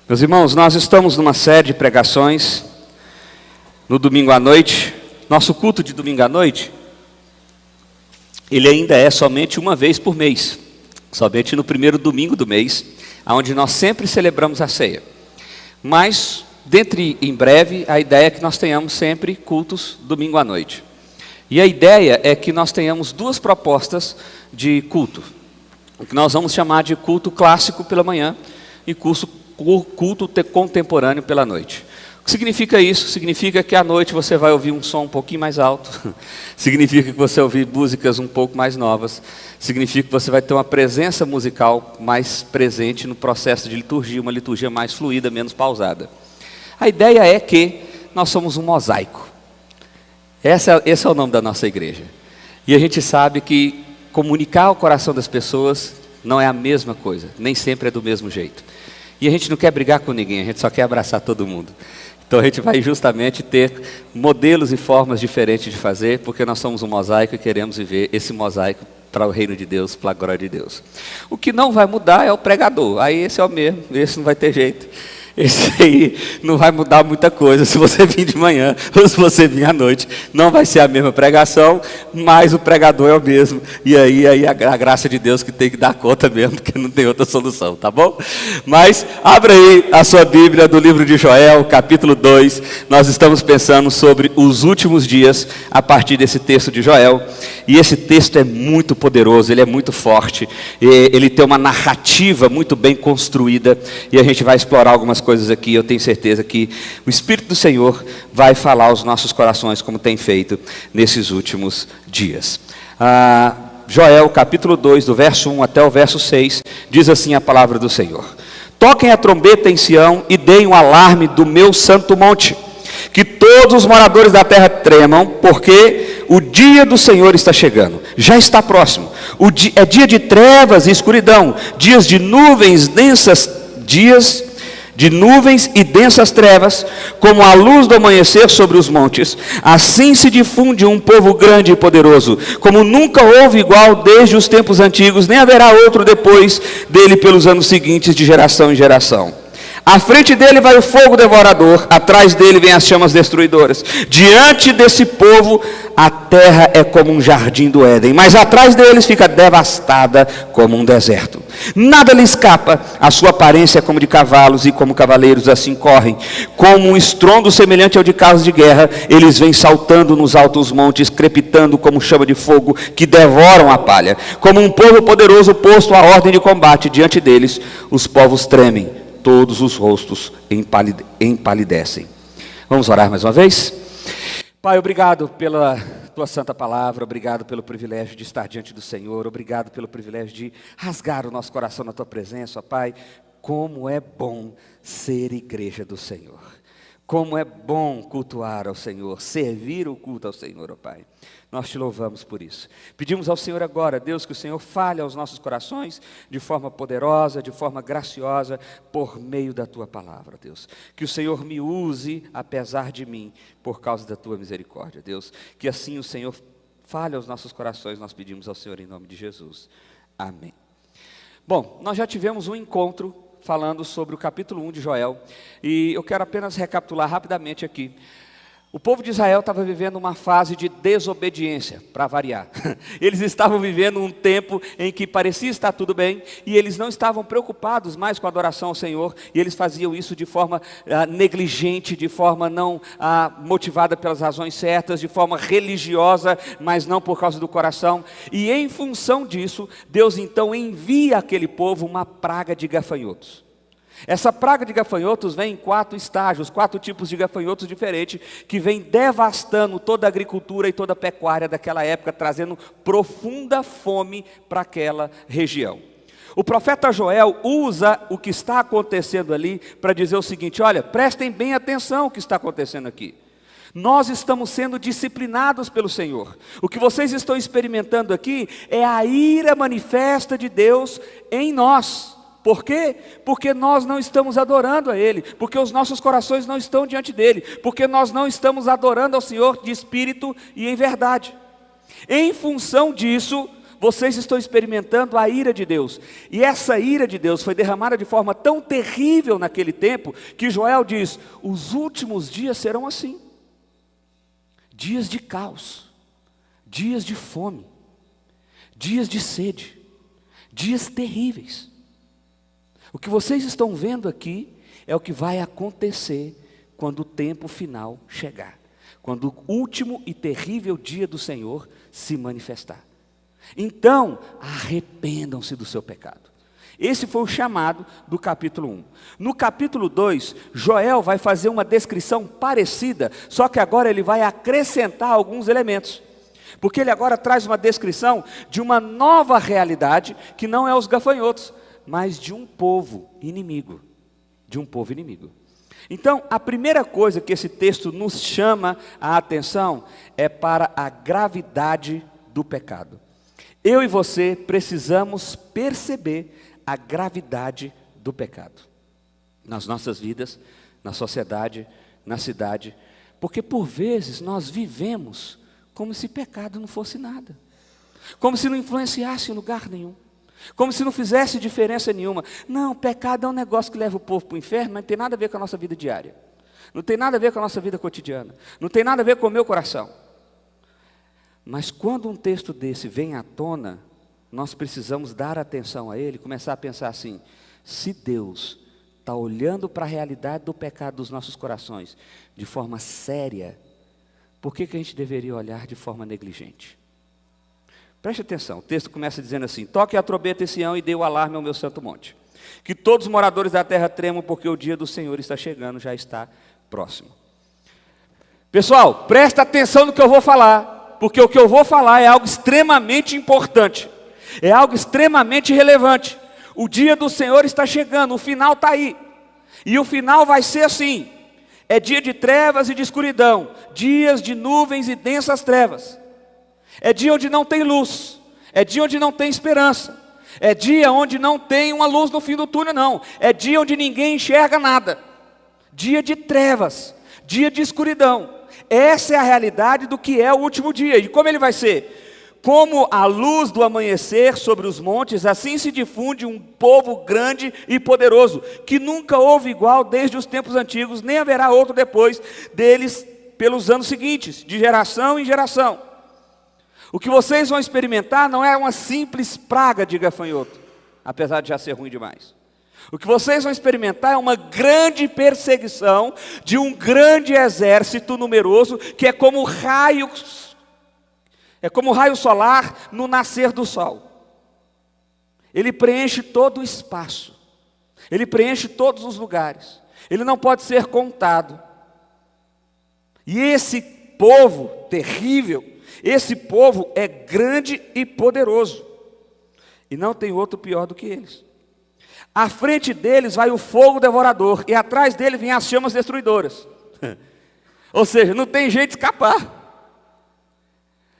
Meus irmãos, nós estamos numa série de pregações no domingo à noite. Nosso culto de domingo à noite, ele ainda é somente uma vez por mês, somente no primeiro domingo do mês, onde nós sempre celebramos a ceia. Mas, em breve, a ideia é que nós tenhamos sempre cultos domingo à noite. E a ideia é que nós tenhamos duas propostas de culto, o que nós vamos chamar de culto clássico pela manhã e culto contemporâneo pela noite. O que significa isso? Significa que à noite você vai ouvir um som um pouquinho mais alto, significa que você vai ouvir músicas um pouco mais novas, significa que você vai ter uma presença musical mais presente no processo de liturgia, uma liturgia mais fluida, menos pausada. A ideia é que nós somos um mosaico. Esse é o nome da nossa igreja. E a gente sabe que comunicar o coração das pessoas não é a mesma coisa, nem sempre é do mesmo jeito. E a gente não quer brigar com ninguém, a gente só quer abraçar todo mundo. Então a gente vai justamente ter modelos e formas diferentes de fazer, porque nós somos um mosaico e queremos viver esse mosaico para o reino de Deus, para a glória de Deus. O que não vai mudar é o pregador, aí esse é o mesmo, esse não vai ter jeito. Esse aí não vai mudar muita coisa, se você vir de manhã ou se você vir à noite, não vai ser a mesma pregação, mas o pregador é o mesmo, e aí a graça de Deus que tem que dar conta mesmo, porque não tem outra solução, tá bom? Mas abra aí a sua Bíblia do livro de Joel, capítulo 2, nós estamos pensando sobre os últimos dias, a partir desse texto de Joel, e esse texto é muito poderoso, ele é muito forte, ele tem uma narrativa muito bem construída, e a gente vai explorar algumas coisas aqui. Eu tenho certeza que o Espírito do Senhor vai falar aos nossos corações, como tem feito nesses últimos dias. Joel, capítulo 2, do verso 1 até o verso 6, diz assim a palavra do Senhor: toquem a trombeta em Sião e deem um alarme do meu santo monte, que todos os moradores da terra tremam, porque o dia do Senhor está chegando, já está próximo. É dia de trevas e escuridão, dias de nuvens e densas trevas, como a luz do amanhecer sobre os montes. Assim se difunde um povo grande e poderoso, como nunca houve igual desde os tempos antigos, nem haverá outro depois dele pelos anos seguintes, de geração em geração. À frente dele vai o fogo devorador, atrás dele vem as chamas destruidoras. Diante desse povo, a terra é como um jardim do Éden, mas atrás deles fica devastada como um deserto. Nada lhe escapa, a sua aparência é como de cavalos, e como cavaleiros assim correm. Como um estrondo semelhante ao de carros de guerra, eles vêm saltando nos altos montes, crepitando como chama de fogo, que devoram a palha. Como um povo poderoso posto à ordem de combate, diante deles os povos tremem, todos os rostos empalidecem. Vamos orar mais uma vez? Pai, obrigado pela tua santa palavra, obrigado pelo privilégio de estar diante do Senhor, obrigado pelo privilégio de rasgar o nosso coração na tua presença, ó Pai. Como é bom ser igreja do Senhor, como é bom cultuar ao Senhor, servir o culto ao Senhor, ó Pai. Nós te louvamos por isso. Pedimos ao Senhor agora, Deus, que o Senhor fale aos nossos corações de forma poderosa, de forma graciosa, por meio da tua palavra, Deus. Que o Senhor me use, apesar de mim, por causa da tua misericórdia, Deus. Que assim o Senhor fale aos nossos corações, nós pedimos ao Senhor em nome de Jesus. Amém. Bom, nós já tivemos um encontro falando sobre o capítulo 1 de Joel, e eu quero apenas recapitular rapidamente aqui. O povo de Israel estava vivendo uma fase de desobediência, para variar. Eles estavam vivendo um tempo em que parecia estar tudo bem, e eles não estavam preocupados mais com a adoração ao Senhor, e eles faziam isso de forma negligente, de forma não motivada pelas razões certas, de forma religiosa, mas não por causa do coração. E em função disso, Deus então envia àquele povo uma praga de gafanhotos. Essa praga de gafanhotos vem em 4 estágios, 4 tipos de gafanhotos diferentes, que vem devastando toda a agricultura e toda a pecuária daquela época, trazendo profunda fome para aquela região. O profeta Joel usa o que está acontecendo ali para dizer o seguinte: olha, prestem bem atenção o que está acontecendo aqui. Nós estamos sendo disciplinados pelo Senhor. O que vocês estão experimentando aqui é a ira manifesta de Deus em nós. Por quê? Porque nós não estamos adorando a Ele, porque os nossos corações não estão diante dEle, porque nós não estamos adorando ao Senhor de espírito e em verdade. Em função disso, vocês estão experimentando a ira de Deus. E essa ira de Deus foi derramada de forma tão terrível naquele tempo, que Joel diz: os últimos dias serão assim. Dias de caos, dias de fome, dias de sede, dias terríveis. O que vocês estão vendo aqui é o que vai acontecer quando o tempo final chegar, quando o último e terrível dia do Senhor se manifestar. Então, arrependam-se do seu pecado. Esse foi o chamado do capítulo 1. No capítulo 2, Joel vai fazer uma descrição parecida, só que agora ele vai acrescentar alguns elementos. Porque ele agora traz uma descrição de uma nova realidade, que não é os gafanhotos, mas de um povo inimigo. De um povo inimigo. Então, a primeira coisa que esse texto nos chama a atenção é para a gravidade do pecado. Eu e você precisamos perceber a gravidade do pecado nas nossas vidas, na sociedade, na cidade, porque por vezes nós vivemos como se pecado não fosse nada, como se não influenciasse em lugar nenhum, como se não fizesse diferença nenhuma. Não, pecado é um negócio que leva o povo para o inferno, mas não tem nada a ver com a nossa vida diária, não tem nada a ver com a nossa vida cotidiana, não tem nada a ver com o meu coração. Mas quando um texto desse vem à tona, nós precisamos dar atenção a ele, começar a pensar assim: se Deus está olhando para a realidade do pecado dos nossos corações de forma séria, por que a gente deveria olhar de forma negligente? Preste atenção, o texto começa dizendo assim: toque a trombeta em Sião e dê o alarme ao meu santo monte, que todos os moradores da terra tremam, porque o dia do Senhor está chegando, já está próximo. Pessoal, presta atenção no que eu vou falar, porque o que eu vou falar é algo extremamente importante, é algo extremamente relevante. O dia do Senhor está chegando, o final está aí, e o final vai ser assim: é dia de trevas e de escuridão, dias de nuvens e densas trevas, é dia onde não tem luz, é dia onde não tem esperança, é dia onde não tem uma luz no fim do túnel, não, é dia onde ninguém enxerga nada, dia de trevas, dia de escuridão. Essa é a realidade do que é o último dia. E como ele vai ser? Como a luz do amanhecer sobre os montes, assim se difunde um povo grande e poderoso, que nunca houve igual desde os tempos antigos, nem haverá outro depois deles pelos anos seguintes, de geração em geração. O que vocês vão experimentar não é uma simples praga de gafanhoto, apesar de já ser ruim demais. O que vocês vão experimentar é uma grande perseguição de um grande exército numeroso, que é como raios, é como o raio solar no nascer do sol. Ele preenche todo o espaço, ele preenche todos os lugares, ele não pode ser contado. E esse povo terrível, esse povo é grande e poderoso, e não tem outro pior do que eles. À frente deles vai o fogo devorador, e atrás dele vem as chamas destruidoras. Ou seja, não tem jeito de escapar.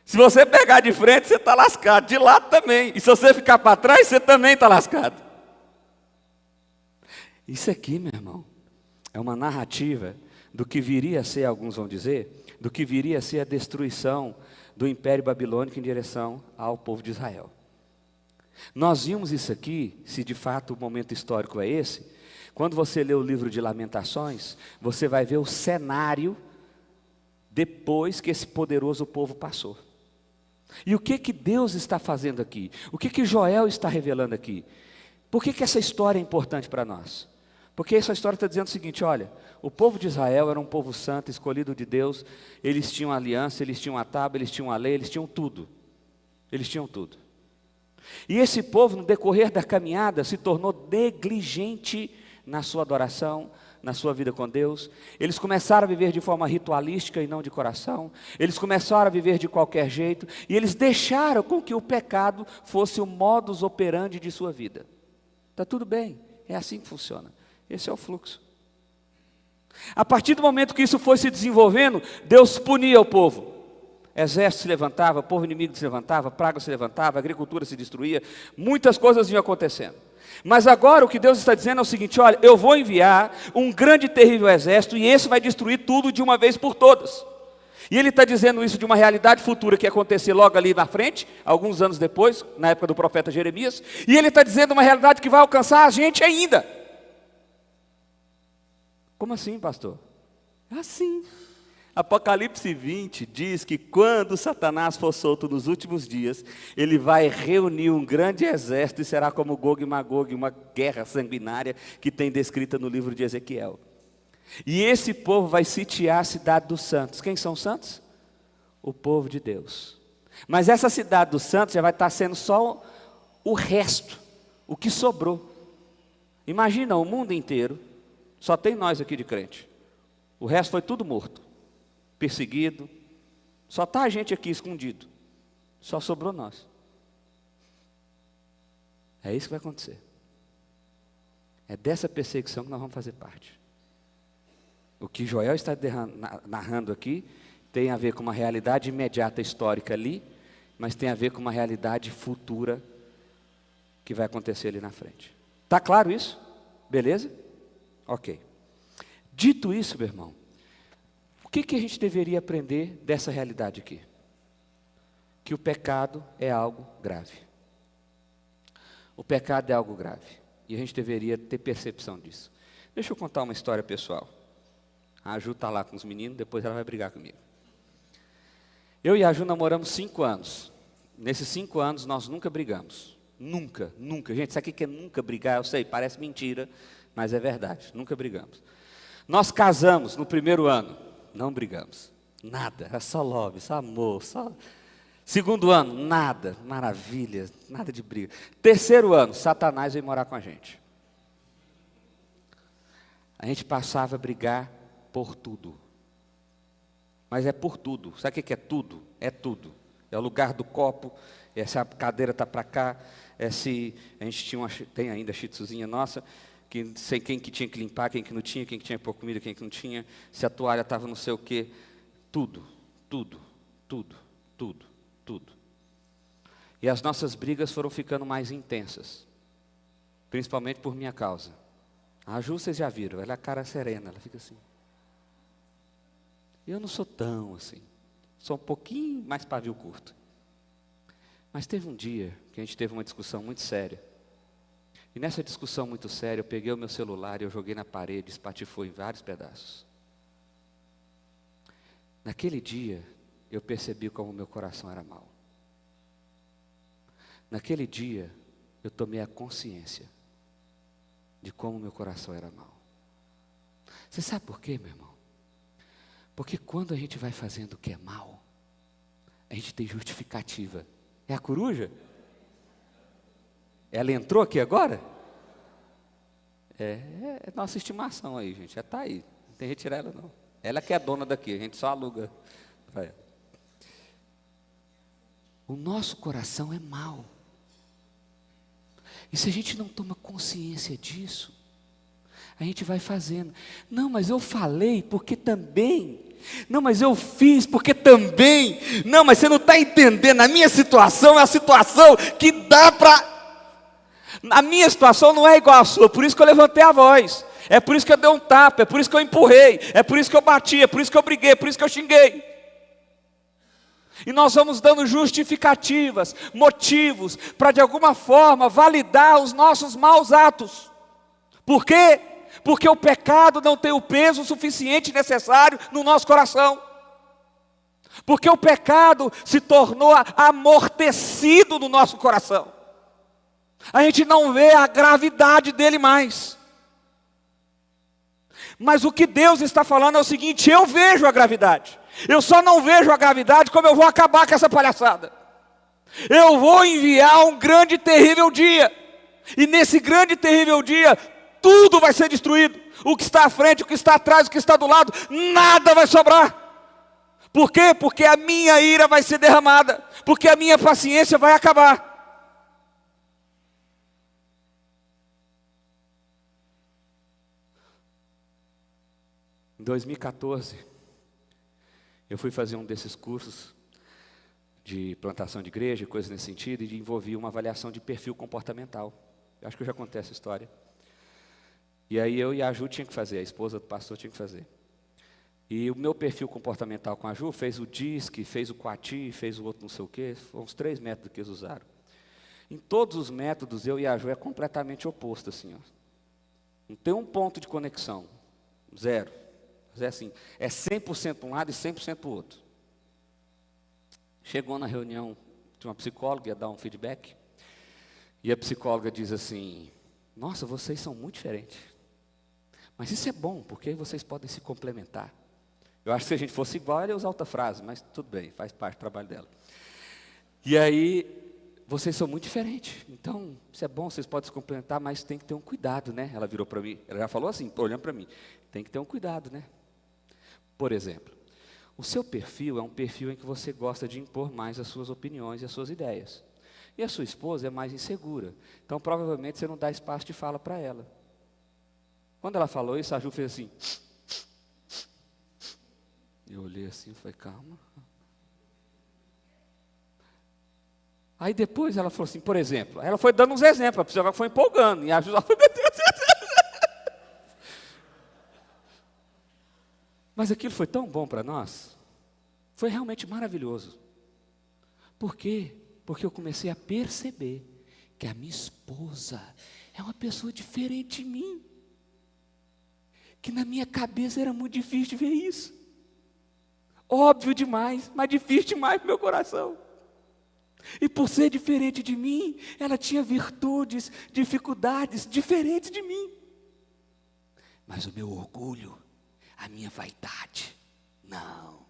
Se você pegar de frente, você está lascado, de lado também. E se você ficar para trás, você também está lascado. Isso aqui, meu irmão, é uma narrativa do que viria a ser, alguns vão dizer, do que viria a ser a destruição do Império Babilônico em direção ao povo de Israel. Nós vimos isso aqui, se de fato o momento histórico é esse, quando você lê o livro de Lamentações, você vai ver o cenário depois que esse poderoso povo passou. E o que Deus está fazendo aqui? O que Joel está revelando aqui? Por que essa história é importante para nós? Porque essa história está dizendo o seguinte: olha, o povo de Israel era um povo santo, escolhido de Deus, eles tinham aliança, eles tinham a tábua, eles tinham a lei, eles tinham tudo. Eles tinham tudo. E esse povo, no decorrer da caminhada, se tornou negligente na sua adoração, na sua vida com Deus. Eles começaram a viver de forma ritualística e não de coração. Eles começaram a viver de qualquer jeito, e eles deixaram com que o pecado fosse o modus operandi de sua vida. Está tudo bem, é assim que funciona. Esse é o fluxo. A partir do momento que isso foi se desenvolvendo, Deus punia o povo. Exército se levantava, povo inimigo se levantava, praga se levantava, agricultura se destruía, muitas coisas vinham acontecendo. Mas agora o que Deus está dizendo é o seguinte: olha, eu vou enviar um grande e terrível exército, e esse vai destruir tudo de uma vez por todas. E ele está dizendo isso de uma realidade futura que ia acontecer logo ali na frente, alguns anos depois, na época do profeta Jeremias. E ele está dizendo uma realidade que vai alcançar a gente ainda. Como assim, pastor? Assim. Apocalipse 20 diz que quando Satanás for solto nos últimos dias, ele vai reunir um grande exército e será como Gog e Magog, uma guerra sanguinária que tem descrita no livro de Ezequiel. E esse povo vai sitiar a cidade dos santos. Quem são os santos? O povo de Deus. Mas essa cidade dos santos já vai estar sendo só o resto, o que sobrou. Imagina, o mundo inteiro, só tem nós aqui de crente. O resto foi tudo morto, perseguido. Só está a gente aqui escondido. Só sobrou nós. É isso que vai acontecer. É dessa perseguição que nós vamos fazer parte. O que Joel está narrando aqui tem a ver com uma realidade imediata histórica ali, mas tem a ver com uma realidade futura que vai acontecer ali na frente. Está claro isso? Beleza? Ok. Dito isso, meu irmão, o que a gente deveria aprender dessa realidade aqui? Que o pecado é algo grave. O pecado é algo grave. E a gente deveria ter percepção disso. Deixa eu contar uma história pessoal. A Ju está lá com os meninos, depois ela vai brigar comigo. Eu e a Ju namoramos 5 anos. Nesses 5 anos nós nunca brigamos. Nunca, nunca. Gente, sabe o que é nunca brigar? Eu sei, parece mentira, mas é verdade. Nunca brigamos. Nós casamos no primeiro ano. Não brigamos. Nada. Era só love, só amor, só... Segundo ano, nada. Maravilha, nada de briga. Terceiro ano, Satanás veio morar com a gente. A gente passava a brigar por tudo. Mas é por tudo. Sabe o que é tudo? É tudo. É o lugar do copo, é se a cadeira está para cá, é se a gente tem ainda a shih tzuzinha nossa, que sei quem que tinha que limpar, quem que não tinha, quem que tinha que pôr comida, quem que não tinha, se a toalha estava não sei o quê. Tudo, tudo, tudo, tudo, tudo. E as nossas brigas foram ficando mais intensas, principalmente por minha causa. A Ju, vocês já viram, ela é a cara serena, ela fica assim. Eu não sou tão assim, sou um pouquinho mais pavio curto. Mas teve um dia que a gente teve uma discussão muito séria. E nessa discussão muito séria, eu peguei o meu celular e eu joguei na parede, espatifou em vários pedaços. Naquele dia, eu percebi como o meu coração era mau. Naquele dia, eu tomei a consciência de como o meu coração era mau. Você sabe por quê, meu irmão? Porque quando a gente vai fazendo o que é mal, a gente tem justificativa. É a coruja? Ela entrou aqui agora? É nossa estimação aí, gente. Já está aí. Não tem que retirar ela, não. Ela que é a dona daqui, a gente só aluga para ela. O nosso coração é mau. E se a gente não toma consciência disso, a gente vai fazendo. Não, mas eu falei porque também. Não, mas eu fiz porque também. Não, mas você não está entendendo. A minha situação é a situação que dá para... A minha situação não é igual à sua, por isso que eu levantei a voz. É por isso que eu dei um tapa, é por isso que eu empurrei, é por isso que eu bati, é por isso que eu briguei, é por isso que eu xinguei. E nós vamos dando justificativas, motivos, para de alguma forma validar os nossos maus atos. Por quê? Porque o pecado não tem o peso suficiente necessário no nosso coração. Porque o pecado se tornou amortecido no nosso coração. A gente não vê a gravidade dele mais. Mas o que Deus está falando é o seguinte: eu vejo a gravidade. Eu só não vejo a gravidade como eu vou acabar com essa palhaçada. Eu vou enviar um grande e terrível dia. E nesse grande e terrível dia, tudo vai ser destruído. O que está à frente, o que está atrás, o que está do lado, nada vai sobrar. Por quê? Porque a minha ira vai ser derramada. Porque a minha paciência vai acabar. Em 2014, eu fui fazer um desses cursos de plantação de igreja, coisas nesse sentido, e envolvia uma avaliação de perfil comportamental. Eu acho que eu já contei essa história. E aí eu e a Ju tinha que fazer, a esposa do pastor tinha que fazer. E o meu perfil comportamental com a Ju fez o DISC, fez o QATI, fez o outro não sei o quê, foram uns 3 métodos que eles usaram. Em todos os métodos, eu e a Ju é completamente oposto, assim, ó. Não tem um ponto de conexão, zero. É assim, é 100% para um lado e 100% para o outro. Chegou na reunião de uma psicóloga, ia dar um feedback, e a psicóloga diz assim, nossa, vocês são muito diferentes. Mas isso é bom, porque vocês podem se complementar. Eu acho que se a gente fosse igual, ela ia usar outra frase, mas tudo bem, faz parte do trabalho dela. E aí, vocês são muito diferentes, então, isso é bom, vocês podem se complementar, mas tem que ter um cuidado, né? Ela virou para mim, ela já falou assim, olhando para mim, tem que ter um cuidado, né? Por exemplo, o seu perfil é um perfil em que você gosta de impor mais as suas opiniões e as suas ideias. E a sua esposa é mais insegura, então provavelmente você não dá espaço de fala para ela. Quando ela falou isso, a Ju fez assim. Eu olhei assim e falei, calma. Aí depois ela falou assim, por exemplo, ela foi dando uns exemplos, a pessoa foi empolgando, e a Ju foi... Mas aquilo foi tão bom para nós, foi realmente maravilhoso. Por quê? Porque eu comecei a perceber que a minha esposa é uma pessoa diferente de mim. Que na minha cabeça era muito difícil de ver isso. Óbvio demais, mas difícil demais para o meu coração. E por ser diferente de mim, ela tinha virtudes, dificuldades diferentes de mim. Mas o meu orgulho, a minha vaidade, não.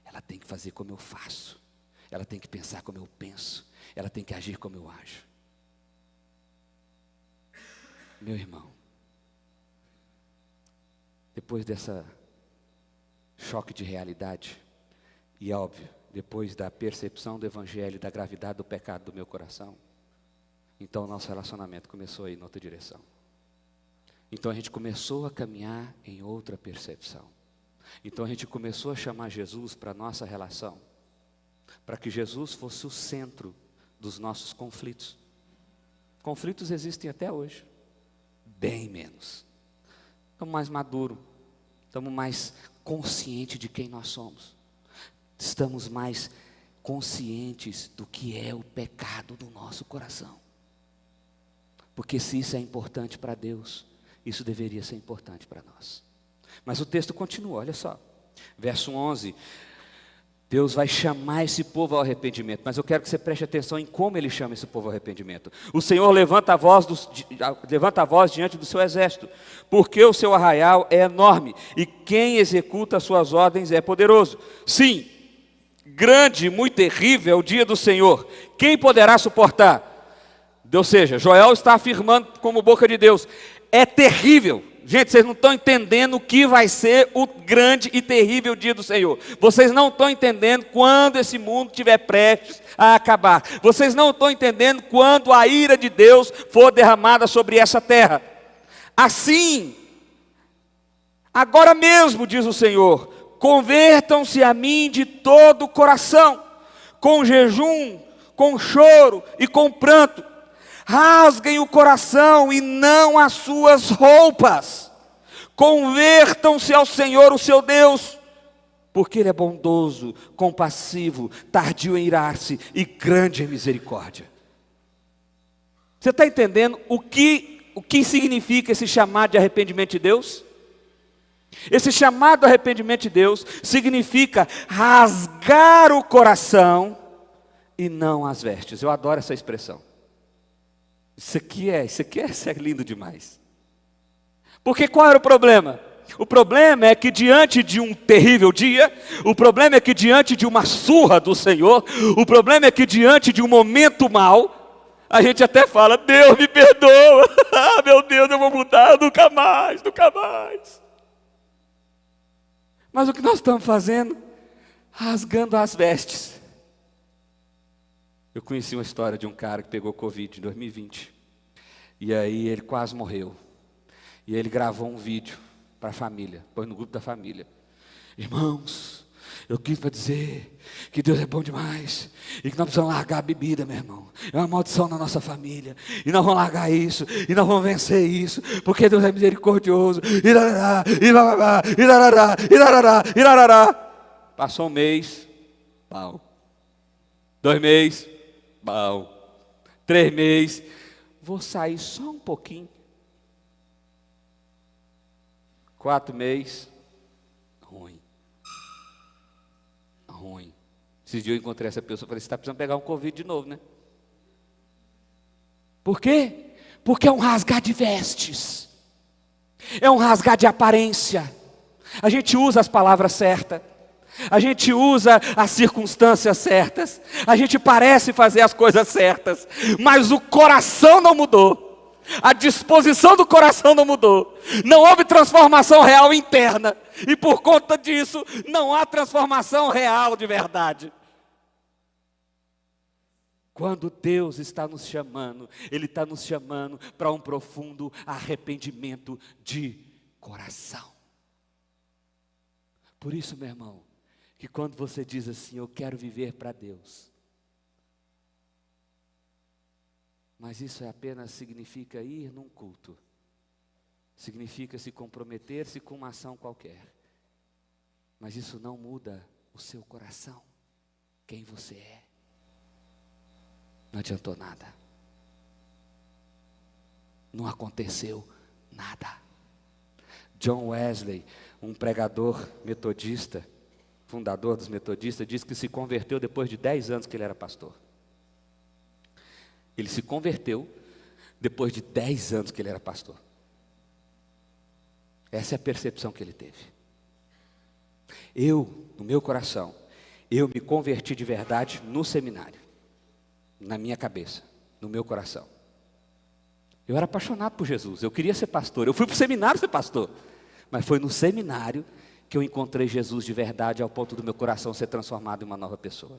Ela tem que fazer como eu faço. Ela tem que pensar como eu penso. Ela tem que agir como eu ajo. Meu irmão, depois dessa choque de realidade, e óbvio, depois da percepção do Evangelho, da gravidade do pecado do meu coração, então o nosso relacionamento começou a ir em outra direção. Então a gente começou a caminhar em outra percepção. Então a gente começou a chamar Jesus para a nossa relação, para que Jesus fosse o centro dos nossos conflitos. Conflitos existem até hoje, bem menos. Estamos mais maduros, estamos mais conscientes de quem nós somos. Estamos mais conscientes do que é o pecado do nosso coração. Porque se isso é importante para Deus, isso deveria ser importante para nós. Mas o texto continua, olha só. Verso 11. Deus vai chamar esse povo ao arrependimento, mas eu quero que você preste atenção em como Ele chama esse povo ao arrependimento. O Senhor levanta a voz diante do seu exército, porque o seu arraial é enorme, e quem executa as suas ordens é poderoso. Sim, grande e muito terrível é o dia do Senhor, quem poderá suportar? Ou seja, Joel está afirmando como boca de Deus, é terrível. Gente, vocês não estão entendendo o que vai ser o grande e terrível dia do Senhor. Vocês não estão entendendo quando esse mundo estiver prestes a acabar. Vocês não estão entendendo quando a ira de Deus for derramada sobre essa terra. Assim, agora mesmo, diz o Senhor, convertam-se a mim de todo o coração, com jejum, com choro e com pranto. Rasguem o coração e não as suas roupas. Convertam-se ao Senhor, o seu Deus, porque Ele é bondoso, compassivo, tardio em irar-se e grande em misericórdia. Você está entendendo o que significa esse chamado de arrependimento de Deus? Esse chamado de arrependimento de Deus significa rasgar o coração e não as vestes. Eu adoro essa expressão. Isso aqui é lindo demais. Porque qual era o problema? O problema é que diante de um terrível dia, o problema é que diante de uma surra do Senhor, o problema é que diante de um momento mau, a gente até fala, Deus me perdoa, meu Deus, eu vou mudar, nunca mais, nunca mais. Mas o que nós estamos fazendo? Rasgando as vestes. Eu conheci uma história de um cara que pegou Covid em 2020. E aí ele quase morreu. E ele gravou um vídeo para a família, pôs no grupo da família. Irmãos, Eu quis para dizer que Deus é bom demais e que nós precisamos largar a bebida, meu irmão. É uma maldição na nossa família. E nós vamos largar isso, e nós vamos vencer isso, porque Deus é misericordioso. Irarará, irarará, irarará, irarará, irarará. Passou um mês, pau. 2 meses, pau. 3 meses, vou sair só um pouquinho. 4 meses, ruim. Esses dias eu encontrei essa pessoa e falei, você está precisando pegar um Covid de novo, né? Por quê? Porque é um rasgar de vestes. É um rasgar de aparência. A gente usa as palavras certas. A gente usa as circunstâncias certas. A gente parece fazer as coisas certas. Mas o coração não mudou. A disposição do coração não mudou. Não houve transformação real interna. E por conta disso, não há transformação real de verdade. Quando Deus está nos chamando, Ele está nos chamando para um profundo arrependimento de coração. Por isso, meu irmão, que quando você diz assim, eu quero viver para Deus, mas isso apenas significa ir num culto, significa se comprometer-se com uma ação qualquer, mas isso não muda o seu coração, quem você é. Não adiantou nada. Não aconteceu nada. John Wesley, um pregador metodista, fundador dos metodistas, disse que se converteu depois de 10 anos que ele era pastor. Ele se converteu depois de 10 anos que ele era pastor. Essa é a percepção que ele teve. Eu, no meu coração, eu me converti de verdade no seminário. Na minha cabeça, no meu coração. Eu era apaixonado por Jesus, eu queria ser pastor, eu fui para o seminário ser pastor, mas foi no seminário que eu encontrei Jesus de verdade, ao ponto do meu coração ser transformado em uma nova pessoa.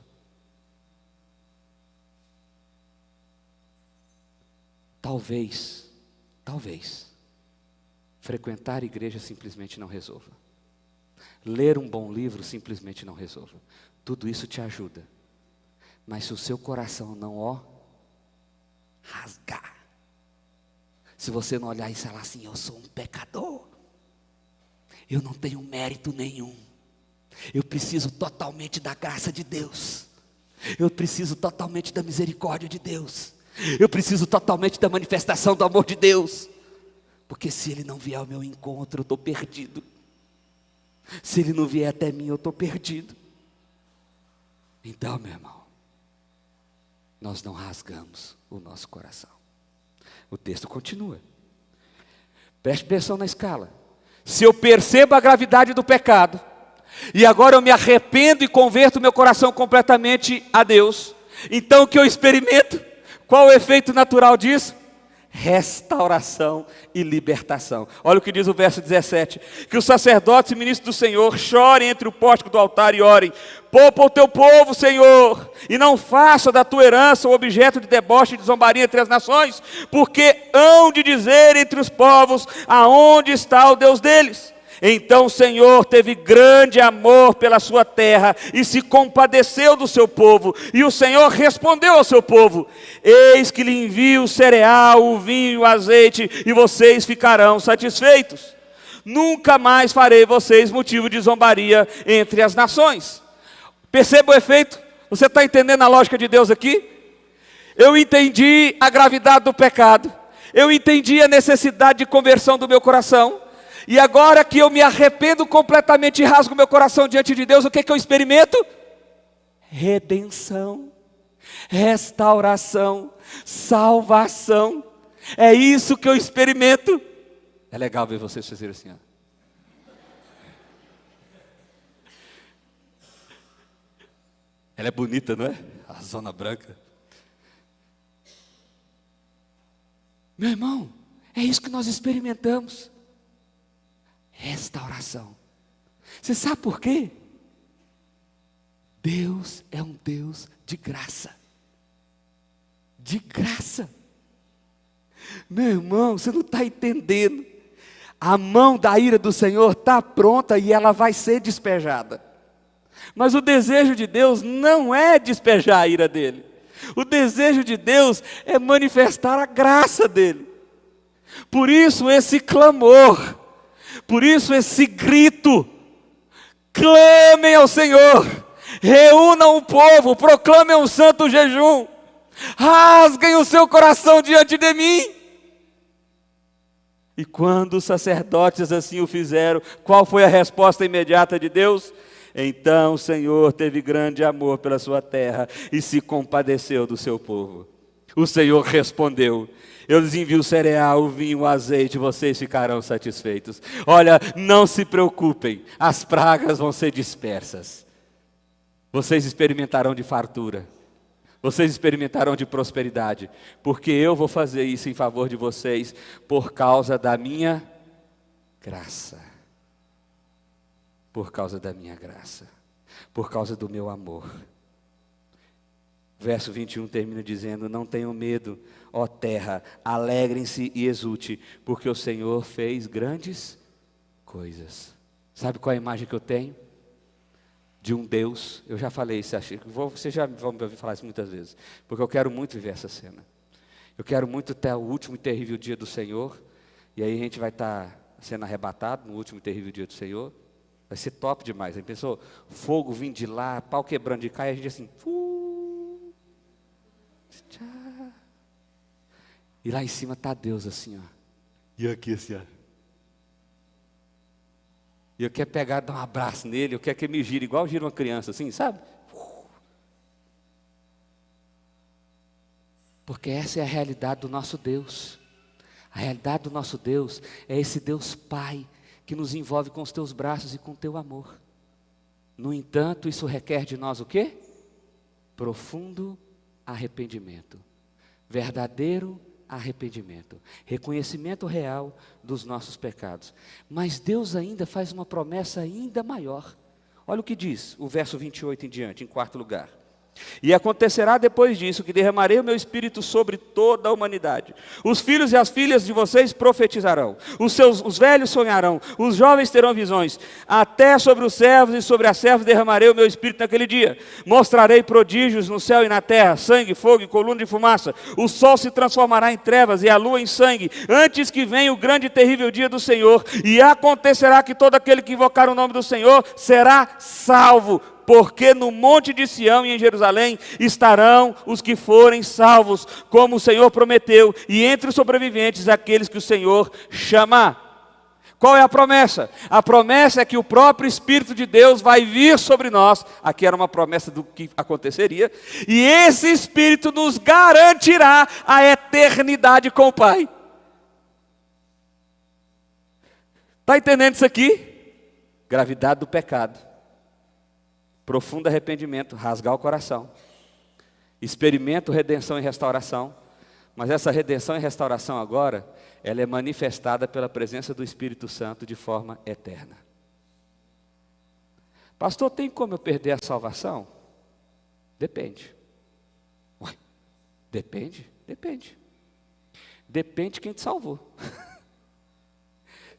Talvez, frequentar a igreja simplesmente não resolva. Ler um bom livro simplesmente não resolva. Tudo isso te ajuda. Mas se o seu coração não, rasgar, se você não olhar e falar assim, eu sou um pecador, eu não tenho mérito nenhum, eu preciso totalmente da graça de Deus, eu preciso totalmente da misericórdia de Deus, eu preciso totalmente da manifestação do amor de Deus, porque se Ele não vier ao meu encontro, eu estou perdido, se Ele não vier até mim, eu estou perdido. Então, meu irmão, nós não rasgamos o nosso coração. O texto continua. Preste atenção na escala. Se eu percebo a gravidade do pecado, e agora eu me arrependo e converto meu coração completamente a Deus, então o que eu experimento? Qual o efeito natural disso? Restauração e libertação. Olha o que diz o verso 17: que os sacerdotes e ministros do Senhor chorem entre o pórtico do altar e orem: poupa o teu povo, Senhor, e não faça da tua herança o objeto de deboche e de zombaria entre as nações, porque hão de dizer entre os povos: aonde está o Deus deles? Então o Senhor teve grande amor pela sua terra e se compadeceu do seu povo. E o Senhor respondeu ao seu povo: eis que lhe envio o cereal, o vinho, o azeite, e vocês ficarão satisfeitos. Nunca mais farei vocês motivo de zombaria entre as nações. Perceba o efeito? Você está entendendo a lógica de Deus aqui? Eu entendi a gravidade do pecado. Eu entendi a necessidade de conversão do meu coração. E agora que eu me arrependo completamente e rasgo meu coração diante de Deus, o que que eu experimento? Redenção, restauração, salvação. É isso que eu experimento. É legal ver vocês fazerem assim, ó. Ela é bonita, não é? A zona branca. Meu irmão, é isso que nós experimentamos. Restauração. Você sabe por quê? Deus é um Deus de graça. De graça. Meu irmão, você não está entendendo. A mão da ira do Senhor está pronta e ela vai ser despejada. Mas o desejo de Deus não é despejar a ira dele. O desejo de Deus é manifestar a graça dele. Por isso esse clamor, por isso esse grito: clamem ao Senhor, reúnam o povo, proclamem um santo jejum, rasguem o seu coração diante de mim. E quando os sacerdotes assim o fizeram, qual foi a resposta imediata de Deus? Então o Senhor teve grande amor pela sua terra e se compadeceu do seu povo. O Senhor respondeu: eu lhes envio o cereal, o vinho, o azeite, vocês ficarão satisfeitos. Olha, não se preocupem, as pragas vão ser dispersas. Vocês experimentarão de fartura. Vocês experimentarão de prosperidade, porque eu vou fazer isso em favor de vocês, por causa da minha graça. Por causa da minha graça. Por causa do meu amor. Verso 21 termina dizendo: não tenham medo, ó terra, alegrem-se e exulte, porque o Senhor fez grandes coisas. Sabe qual é a imagem que eu tenho? De um Deus, eu já falei isso, vocês já vão me ouvir falar isso muitas vezes, porque eu quero muito viver essa cena. Eu quero muito até o último e terrível dia do Senhor, e aí a gente vai estar sendo arrebatado no último e terrível dia do Senhor. Vai ser top demais. Aí pensou, fogo vindo de lá, pau quebrando de cá, e a gente assim, e lá em cima está Deus assim, ó. E aqui assim, ó. E eu quero pegar, dar um abraço nele, eu quero que ele me gire, igual gira uma criança assim, sabe? Porque essa é a realidade do nosso Deus. A realidade do nosso Deus é esse Deus Pai, que nos envolve com os teus braços e com o teu amor. No entanto, isso requer de nós o quê? Profundo arrependimento. Verdadeiro arrependimento. Reconhecimento real dos nossos pecados. Mas Deus ainda faz uma promessa ainda maior. Olha o que diz o verso 28 em diante, em quarto lugar. E acontecerá depois disso que derramarei o meu espírito sobre toda a humanidade. Os filhos e as filhas de vocês profetizarão, os velhos sonharão, os jovens terão visões, até sobre os servos e sobre as servas derramarei o meu espírito naquele dia. Mostrarei prodígios no céu e na terra, sangue, fogo e coluna de fumaça. O sol se transformará em trevas e a lua em sangue, antes que venha o grande e terrível dia do Senhor. E acontecerá que todo aquele que invocar o nome do Senhor será salvo. Porque no monte de Sião e em Jerusalém estarão os que forem salvos, como o Senhor prometeu, e entre os sobreviventes aqueles que o Senhor chama. Qual é a promessa? A promessa é que o próprio Espírito de Deus vai vir sobre nós. Aqui era uma promessa do que aconteceria. E esse Espírito nos garantirá a eternidade com o Pai. Está entendendo isso aqui? Gravidade do pecado. Profundo arrependimento, rasgar o coração. Experimento redenção e restauração. Mas essa redenção e restauração agora, ela é manifestada pela presença do Espírito Santo de forma eterna. Pastor, tem como eu perder a salvação? Depende. Ué, depende? Depende. Depende de quem te salvou.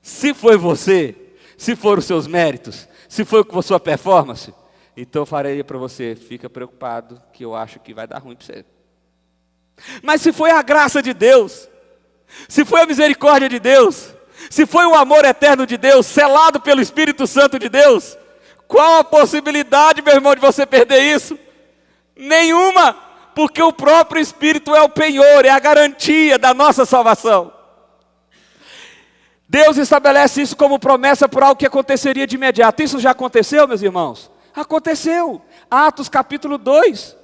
Se foi você, se foram os seus méritos, se foi com a sua performance, então eu farei para você, fica preocupado, que eu acho que vai dar ruim para você. Mas se foi a graça de Deus, se foi a misericórdia de Deus, se foi o amor eterno de Deus, selado pelo Espírito Santo de Deus, qual a possibilidade, meu irmão, de você perder isso? Nenhuma, porque o próprio Espírito é o penhor, é a garantia da nossa salvação. Deus estabelece isso como promessa por algo que aconteceria de imediato. Isso já aconteceu, meus irmãos? Aconteceu. Atos capítulo 2.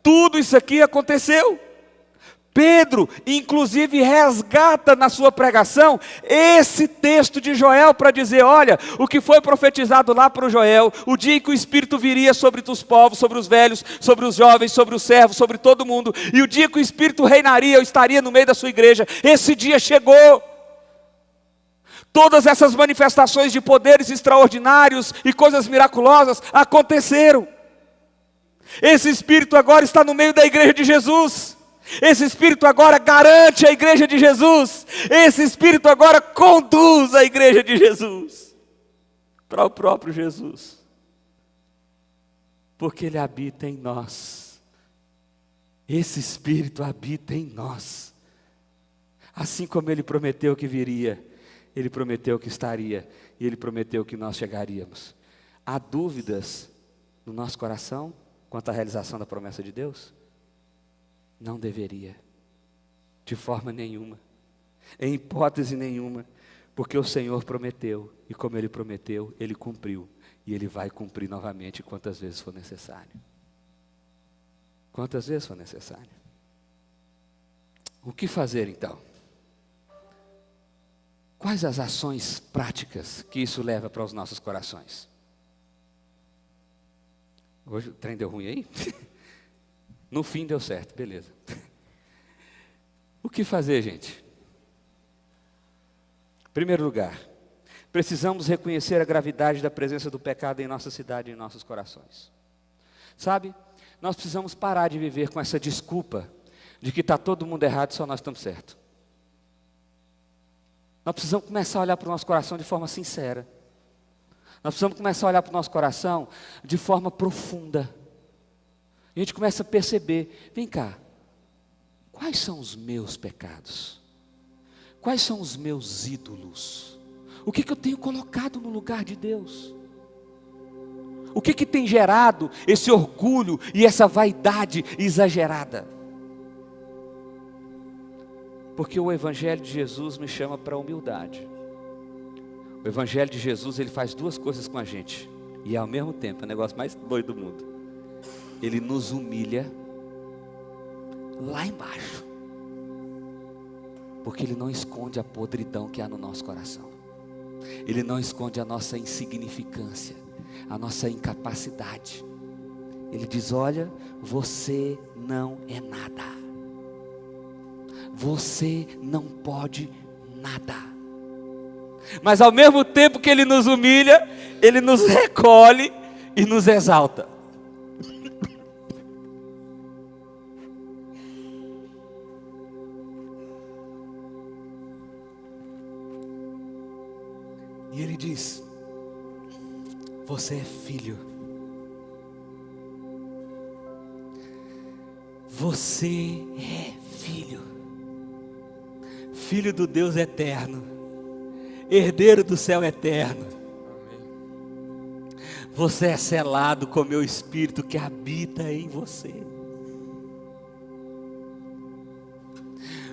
Tudo isso aqui aconteceu. Pedro, inclusive, resgata na sua pregação esse texto de Joel para dizer, olha, o que foi profetizado lá para o Joel, o dia em que o Espírito viria sobre os povos, sobre os velhos, sobre os jovens, sobre os servos, sobre todo mundo, e o dia que o Espírito reinaria, eu estaria no meio da sua igreja, esse dia chegou. Todas essas manifestações de poderes extraordinários e coisas miraculosas aconteceram. Esse Espírito agora está no meio da igreja de Jesus. Esse Espírito agora garante a igreja de Jesus. Esse Espírito agora conduz a igreja de Jesus para o próprio Jesus. Porque Ele habita em nós. Esse Espírito habita em nós. Assim como Ele prometeu que viria, Ele prometeu que estaria, e Ele prometeu que nós chegaríamos. Há dúvidas no nosso coração quanto à realização da promessa de Deus? Não deveria, de forma nenhuma, em hipótese nenhuma, porque o Senhor prometeu, e como Ele prometeu, Ele cumpriu, e Ele vai cumprir novamente quantas vezes for necessário. Quantas vezes for necessário. O que fazer então? Quais as ações práticas que isso leva para os nossos corações? Hoje o trem deu ruim aí? No fim deu certo, beleza. O que fazer, gente? Em primeiro lugar, precisamos reconhecer a gravidade da presença do pecado em nossa cidade e em nossos corações. Sabe, nós precisamos parar de viver com essa desculpa de que está todo mundo errado e só nós estamos certos. Nós precisamos começar a olhar para o nosso coração de forma sincera. Nós precisamos começar a olhar para o nosso coração de forma profunda. A gente começa a perceber, vem cá, quais são os meus pecados? Quais são os meus ídolos? O que eu tenho colocado no lugar de Deus? O que tem gerado esse orgulho e essa vaidade exagerada? Porque o Evangelho de Jesus me chama para a humildade. O Evangelho de Jesus, ele faz duas coisas com a gente. E ao mesmo tempo, é o negócio mais doido do mundo. Ele nos humilha lá embaixo. Porque Ele não esconde a podridão que há no nosso coração. Ele não esconde a nossa insignificância, a nossa incapacidade. Ele diz, olha, você não é nada. Você não pode nada. Mas ao mesmo tempo que Ele nos humilha, Ele nos recolhe e nos exalta. E Ele diz, você é filho. Você é filho. Filho do Deus eterno. Herdeiro do céu eterno. Você é selado com meu Espírito que habita em você.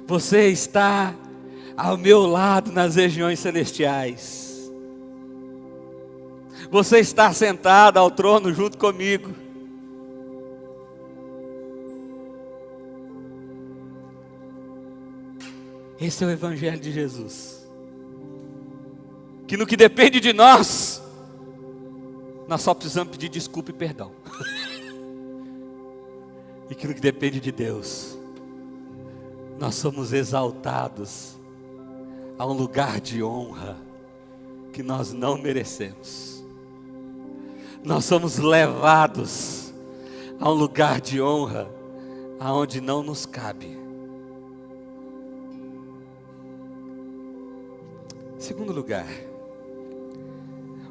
Você está ao meu lado nas regiões celestiais. Você está sentado ao trono junto comigo. Esse é o Evangelho de Jesus. Que no que depende de nós, nós só precisamos pedir desculpa e perdão. E que no que depende de Deus, nós somos exaltados a um lugar de honra que nós não merecemos. Nós somos levados a um lugar de honra aonde não nos cabe. Segundo lugar,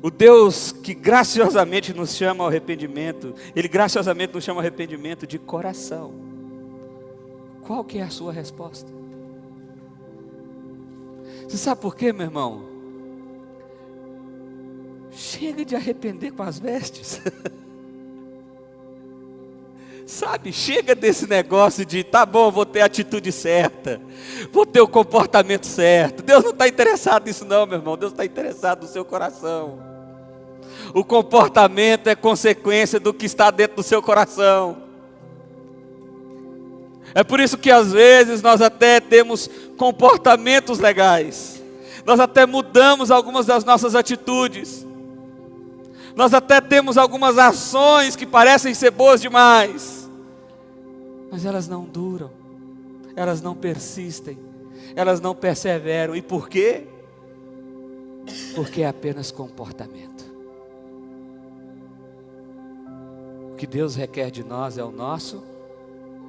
o Deus que graciosamente nos chama ao arrependimento, Ele graciosamente nos chama ao arrependimento de coração. Qual que é a sua resposta? Você sabe por quê, meu irmão? Chega de arrepender com as vestes. Sabe, chega desse negócio de, tá bom, vou ter a atitude certa, vou ter o comportamento certo. Deus não está interessado nisso não, meu irmão. Deus está interessado no seu coração. O comportamento é consequência do que está dentro do seu coração. É por isso que às vezes nós até temos comportamentos legais. Nós até mudamos algumas das nossas atitudes. Nós até temos algumas ações que parecem ser boas demais, mas elas não duram, elas não persistem, elas não perseveram. E por quê? Porque é apenas comportamento. O que Deus requer de nós é o nosso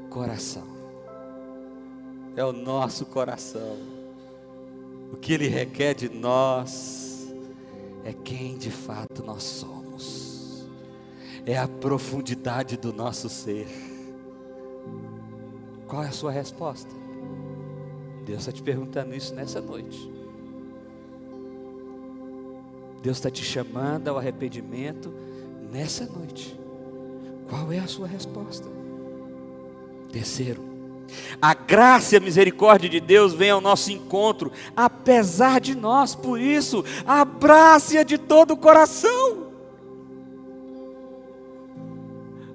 coração. É o nosso coração. O que Ele requer de nós é quem de fato nós somos. é a profundidade do nosso ser. Qual é a sua resposta? Deus está te perguntando isso nessa noite. Deus está te chamando ao arrependimento nessa noite. Qual é a sua resposta? Terceiro, a graça e a misericórdia de Deus vem ao nosso encontro, apesar de nós. Por isso, abrace-a de todo o coração.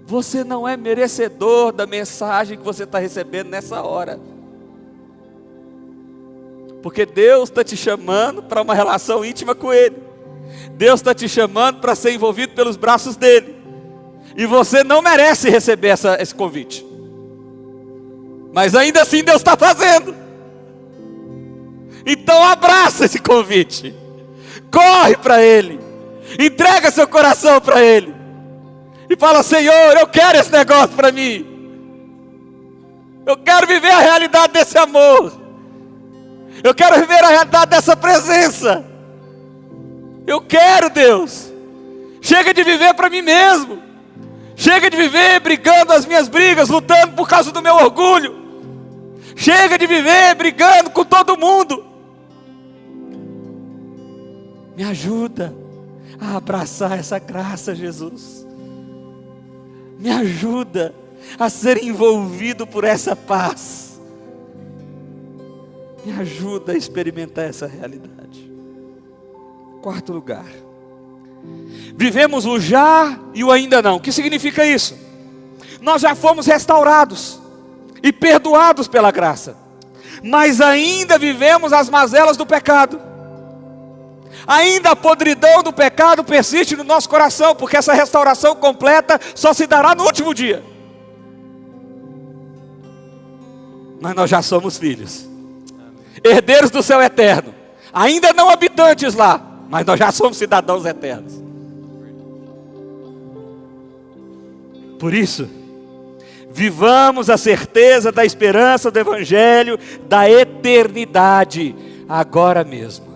Você não é merecedor da mensagem que você está recebendo nessa hora. Porque Deus está te chamando para uma relação íntima com Ele. Deus está te chamando para ser envolvido pelos braços dEle. E você não merece receber esse convite. Mas ainda assim Deus está fazendo. Então abraça esse convite. Corre para Ele. Entrega seu coração para Ele. E fala: Senhor, eu quero esse negócio para mim. Eu quero viver a realidade desse amor. Eu quero viver a realidade dessa presença. Eu quero, Deus. Chega de viver para mim mesmo. Chega de viver brigando as minhas brigas, lutando por causa do meu orgulho. Chega de viver brigando com todo mundo. Me ajuda a abraçar essa graça, Jesus. Me ajuda a ser envolvido por essa paz. Me ajuda a experimentar essa realidade. Quarto lugar, vivemos o já e o ainda não. O que significa isso? Nós já fomos restaurados e perdoados pela graça, mas ainda vivemos as mazelas do pecado. Ainda a podridão do pecado persiste no nosso coração, porque essa restauração completa só se dará no último dia. Mas nós já somos filhos, herdeiros do céu eterno, ainda não habitantes lá, mas nós já somos cidadãos eternos. Por isso, vivamos a certeza da esperança do Evangelho, da eternidade, agora mesmo.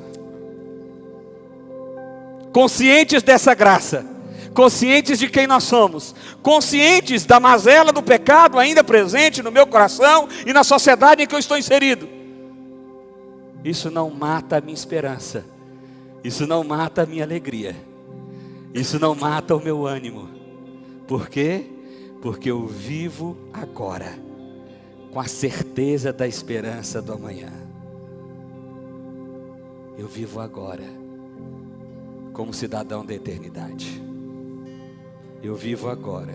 Conscientes dessa graça, conscientes de quem nós somos, conscientes da mazela do pecado ainda presente no meu coração e na sociedade em que eu estou inserido. Isso não mata a minha esperança, isso não mata a minha alegria, isso não mata o meu ânimo. Por quê? Porque eu vivo agora, com a certeza da esperança do amanhã. Eu vivo agora como cidadão da eternidade. Eu vivo agora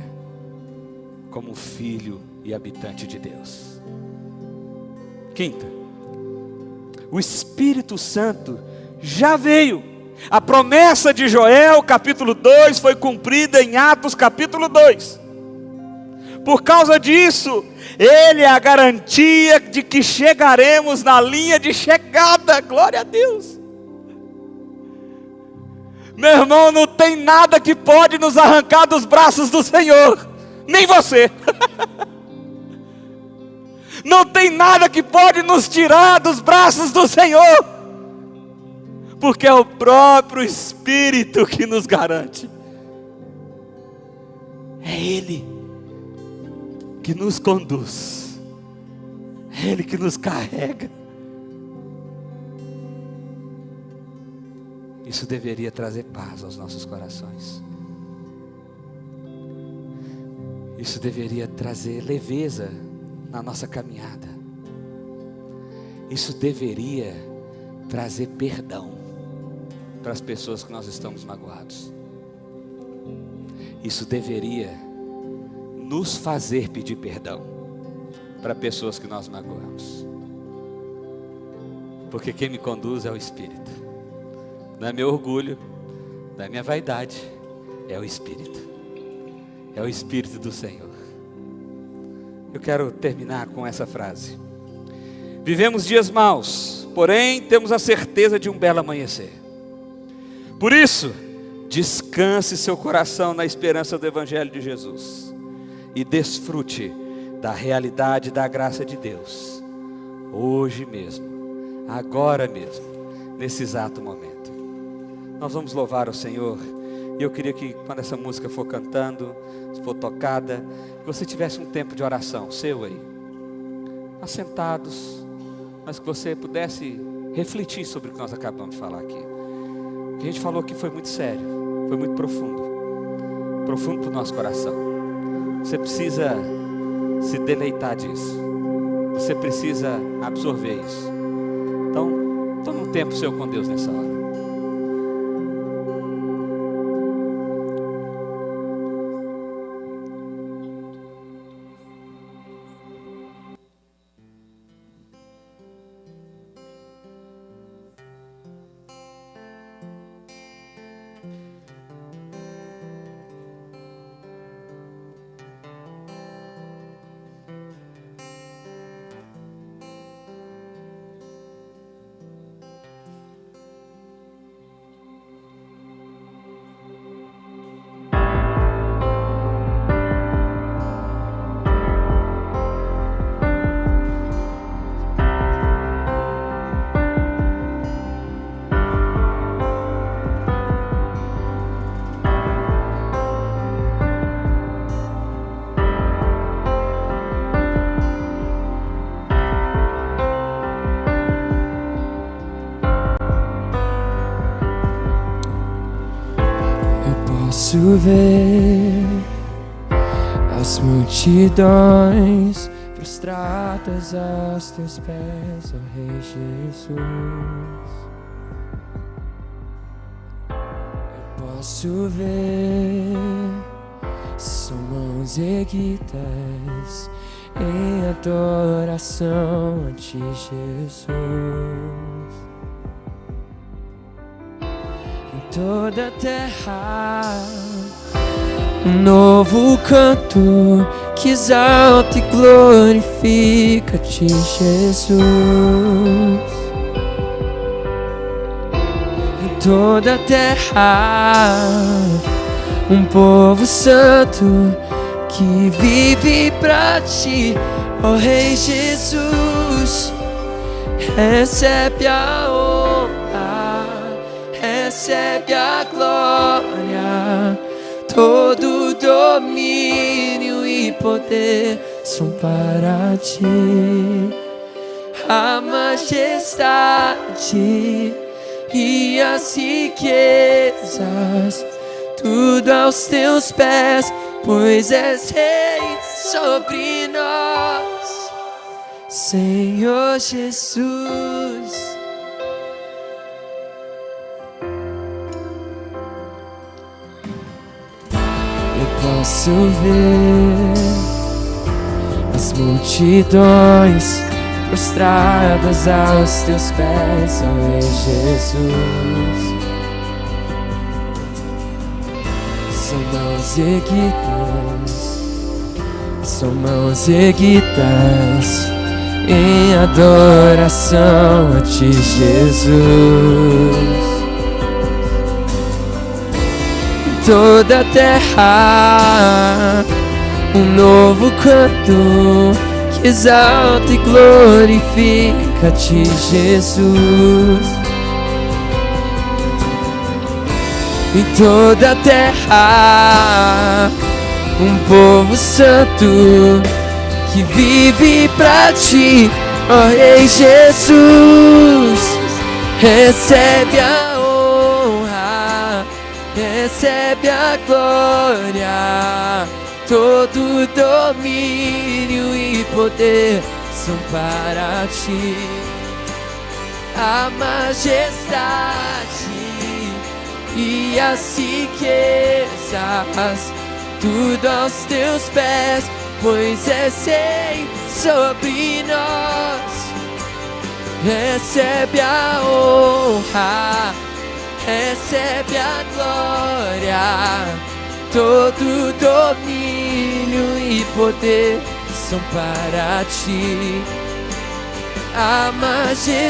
como filho e habitante de Deus. Quinta, o Espírito Santo já veio. A promessa de Joel capítulo 2 foi cumprida em Atos capítulo 2. Por causa disso, Ele é a garantia de que chegaremos na linha de chegada. Glória a Deus. Meu irmão, não tem nada que pode nos arrancar dos braços do Senhor, nem você. Não tem nada que pode nos tirar dos braços do Senhor, porque é o próprio Espírito que nos garante. É Ele que nos conduz, é Ele que nos carrega. Isso deveria trazer paz aos nossos corações. Isso deveria trazer leveza na nossa caminhada. Isso deveria trazer perdão para as pessoas que nós estamos magoados. Isso deveria nos fazer pedir perdão para pessoas que nós magoamos. Porque quem me conduz é o Espírito. Não é meu orgulho, não é minha vaidade, é o Espírito. É o Espírito do Senhor. Eu quero terminar com essa frase. Vivemos dias maus, porém temos a certeza de um belo amanhecer. Por isso, descanse seu coração na esperança do Evangelho de Jesus e desfrute da realidade da graça de Deus, hoje mesmo, agora mesmo, nesse exato momento. Nós vamos louvar o Senhor. E eu queria que quando essa música for cantando, for tocada, que você tivesse um tempo de oração seu aí, assentados, mas que você pudesse refletir sobre o que nós acabamos de falar aqui. O que a gente falou aqui foi muito sério, foi muito profundo para o nosso coração. Você precisa se deleitar disso, você precisa absorver isso. Então, tome um tempo seu com Deus nessa hora. Posso ver as multidões prostradas aos teus pés, ó Rei Jesus. Eu posso ver, são mãos erguidas em adoração a ti, Jesus. Toda a terra, um novo canto que exalta e glorifica-te, Jesus. Em toda a terra, um povo santo que vive pra ti, ó Rei Jesus. Recebe a honra, recebe a glória, todo domínio e poder são para ti. A majestade e as riquezas, tudo aos teus pés, pois és Rei sobre nós, Senhor Jesus. Posso ver as multidões prostradas aos teus pés, ó Rei Jesus. São mãos erguidas em adoração a ti, Jesus. Toda a terra, um novo canto que exalta e glorifica-te, Jesus. Em toda a terra, um povo santo que vive pra ti, ó Rei Jesus. Recebe a recebe a glória, todo domínio e poder são para ti. A majestade e as riquezas, tudo aos teus pés, pois és Rei sobre nós. Recebe a honra, recebe a glória, todo domínio e poder são para ti. A majestade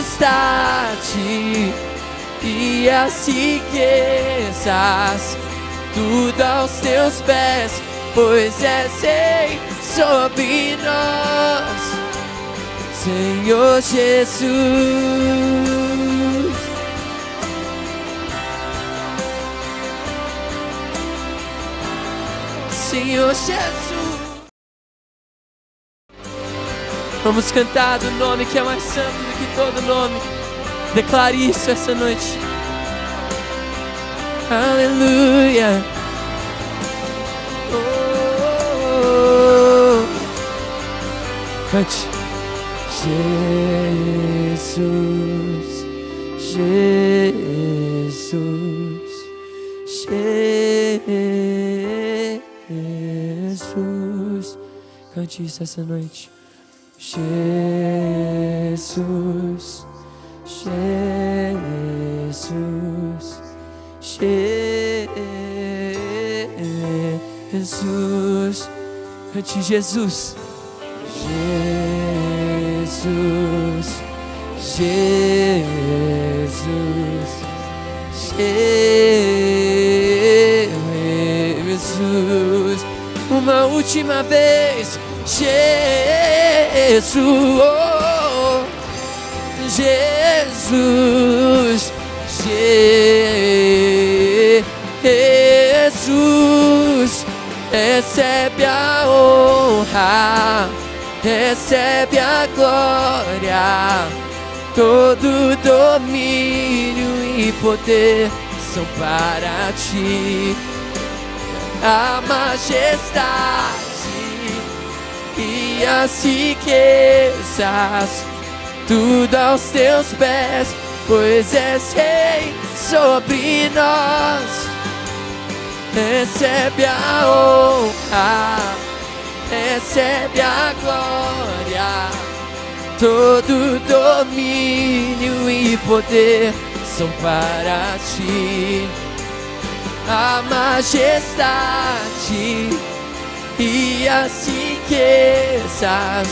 e as riquezas, tudo aos teus pés, pois és Rei sobre nós, Senhor Jesus. Senhor Jesus. Vamos cantar do nome que é mais santo do que todo nome. Declare isso essa noite. Aleluia. Oh, cante. Jesus, Jesus, Jesus. Cante isso essa noite. Jesus, Jesus, Jesus. Cante Jesus. Jesus, Jesus, Jesus. Uma última vez. Jesus, oh, Jesus, Jesus. Recebe a honra, recebe a glória, todo domínio e poder são para ti. A majestade e as riquezas, tudo aos teus pés, pois és rei sobre nós. Recebe a honra, recebe a glória, todo domínio e poder são para ti. A majestade e as riquezas,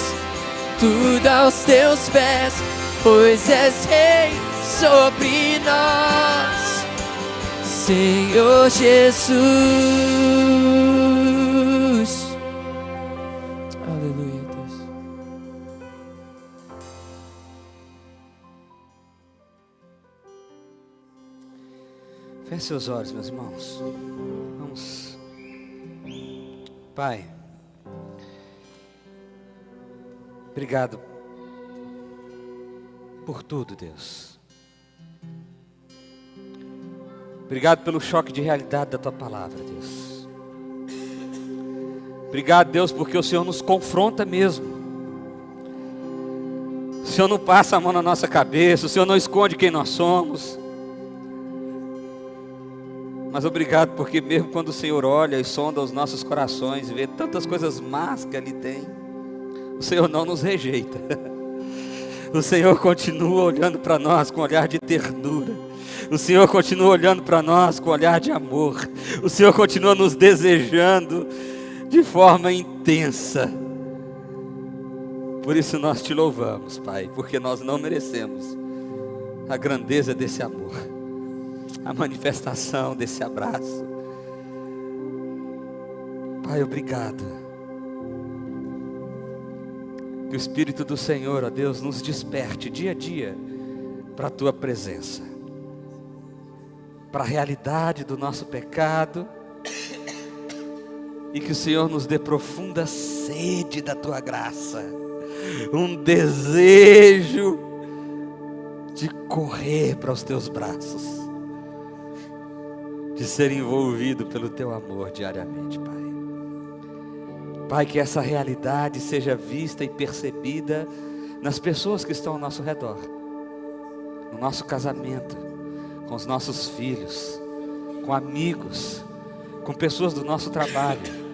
tudo aos teus pés, pois és rei sobre nós, Senhor Jesus. Aleluia, Deus. Feche seus olhos, meus irmãos. Vamos. Pai, obrigado por tudo, Deus. Obrigado pelo choque de realidade da Tua palavra, Deus. Obrigado, Deus, porque o Senhor nos confronta mesmo. O Senhor não passa a mão na nossa cabeça, o Senhor não esconde quem nós somos. Mas obrigado porque mesmo quando o Senhor olha e sonda os nossos corações e vê tantas coisas más que ali tem, o Senhor não nos rejeita. O Senhor continua olhando para nós com um olhar de ternura. O Senhor continua olhando para nós com um olhar de amor. O Senhor continua nos desejando de forma intensa. Por isso nós te louvamos, Pai, porque nós não merecemos a grandeza desse amor, a manifestação desse abraço. Pai, obrigado. Que o Espírito do Senhor, ó Deus, nos desperte dia a dia para a Tua presença, para a realidade do nosso pecado, e que o Senhor nos dê profunda sede da Tua graça, um desejo de correr para os Teus braços, de ser envolvido pelo Teu amor diariamente, Pai. Pai, que essa realidade seja vista e percebida nas pessoas que estão ao nosso redor, no nosso casamento, com os nossos filhos, com amigos, com pessoas do nosso trabalho.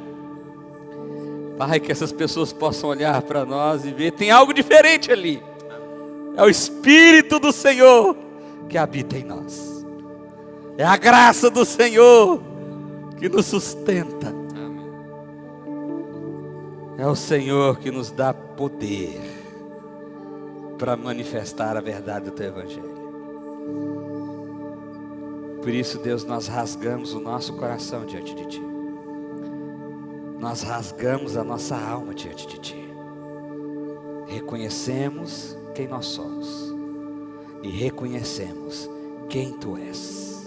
Pai, que essas pessoas possam olhar para nós e ver, tem algo diferente ali. É o Espírito do Senhor que habita em nós. É a graça do Senhor que nos sustenta. É o Senhor que nos dá poder para manifestar a verdade do Teu Evangelho. Por isso, Deus, nós rasgamos o nosso coração diante de Ti. Nós rasgamos a nossa alma diante de Ti. Reconhecemos quem nós somos e reconhecemos quem Tu és.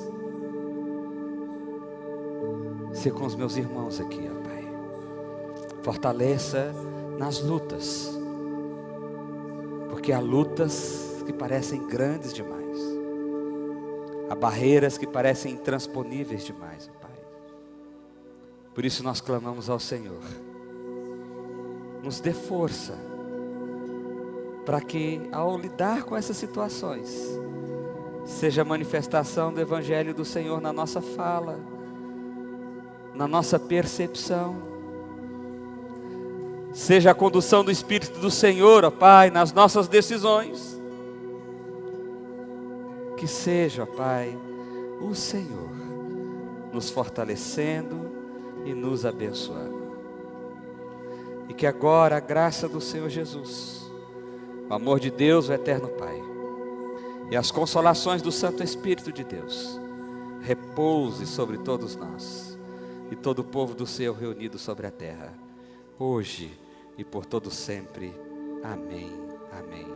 Ser com os meus irmãos aqui, ó Pai. Fortaleça nas lutas, porque há lutas que parecem grandes demais, há barreiras que parecem intransponíveis demais, Pai. Por isso nós clamamos ao Senhor, nos dê força, para que ao lidar com essas situações, seja a manifestação do Evangelho do Senhor na nossa fala, na nossa percepção, seja a condução do Espírito do Senhor, ó Pai, nas nossas decisões. Que seja, ó Pai, o Senhor nos fortalecendo e nos abençoando. E que agora a graça do Senhor Jesus, o amor de Deus, o eterno Pai, e as consolações do Santo Espírito de Deus, repouse sobre todos nós e todo o povo do Senhor reunido sobre a terra, hoje e por todo sempre. Amém. Amém.